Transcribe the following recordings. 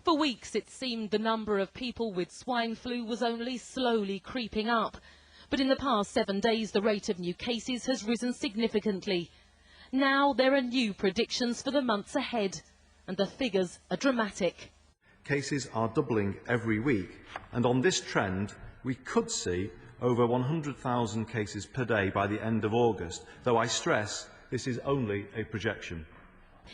For weeks it seemed the number of people with swine flu was only slowly creeping up. But in the past 7 days the rate of new cases has risen significantly. Now there are new predictions for the months ahead, and the figures are dramatic. Cases are doubling every week, and on this trend we could see over 100,000 cases per day by the end of August, though I stress this is only a projection.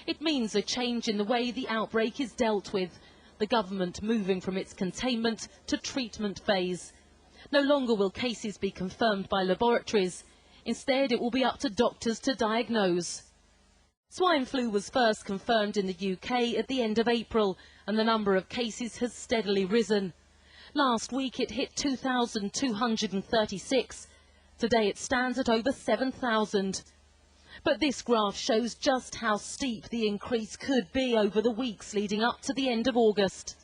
It means a change in the way the outbreak is dealt with, the government moving from its containment to treatment phase. No longer will cases be confirmed by laboratories. Instead, it will be up to doctors to diagnose. Swine flu was first confirmed in the UK at the end of April, and the number of cases has steadily risen. Last week it hit 2,236. Today it stands at over 7,000. But this graph shows just how steep the increase could be over the weeks leading up to the end of August.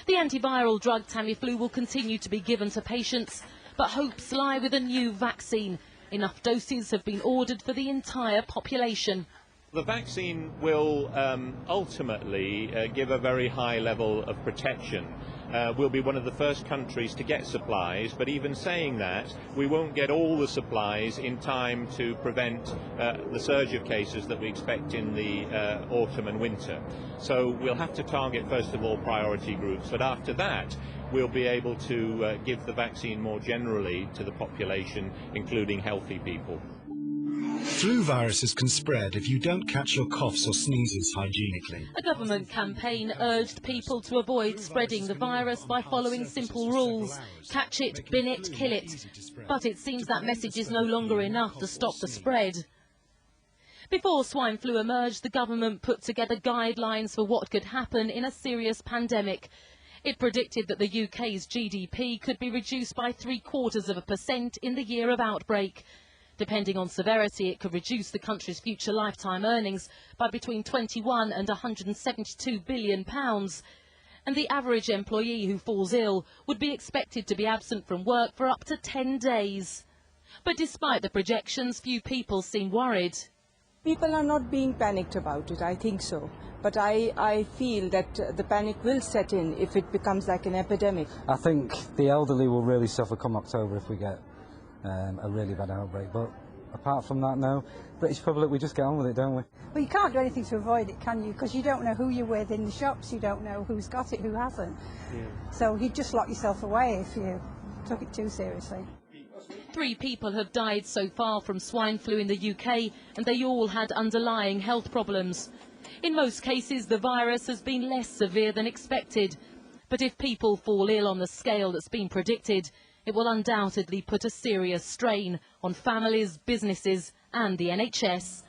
The antiviral drug Tamiflu will continue to be given to patients, but hopes lie with a new vaccine. Enough doses have been ordered for the entire population. The vaccine will ultimately give a very high level of protection. We'll be one of the first countries to get supplies, but even saying that, we won't get all the supplies in time to prevent the surge of cases that we expect in the autumn and winter. So we'll have to target, first of all, priority groups, but after that, we'll be able to give the vaccine more generally to the population, including healthy people. Flu viruses can spread if you don't catch your coughs or sneezes hygienically. A government campaign urged people to avoid spreading the virus by following simple rules. Catch it, bin it, kill it. But it seems that message is no longer enough to stop the spread. Before swine flu emerged, the government put together guidelines for what could happen in a serious pandemic. It predicted that the UK's GDP could be reduced by 0.75% in the year of outbreak. Depending on severity, it could reduce the country's future lifetime earnings by between £21 and £172 billion. And the average employee who falls ill would be expected to be absent from work for up to 10 days. But despite the projections, few people seem worried. People are not being panicked about it, I think so. But I feel that the panic will set in if it becomes like an epidemic. I think the elderly will really suffer come October if we get a really bad outbreak, but apart from that, no. British public, we just get on with it, don't we? Well, you can't do anything to avoid it, can you? Because you don't know who you're with in the shops, you don't know who's got it, who hasn't. Yeah. So you'd just lock yourself away if you took it too seriously. 3 people have died so far from swine flu in the UK, and they all had underlying health problems. In most cases, the virus has been less severe than expected. But if people fall ill on the scale that's been predicted, it will undoubtedly put a serious strain on families, businesses and the NHS.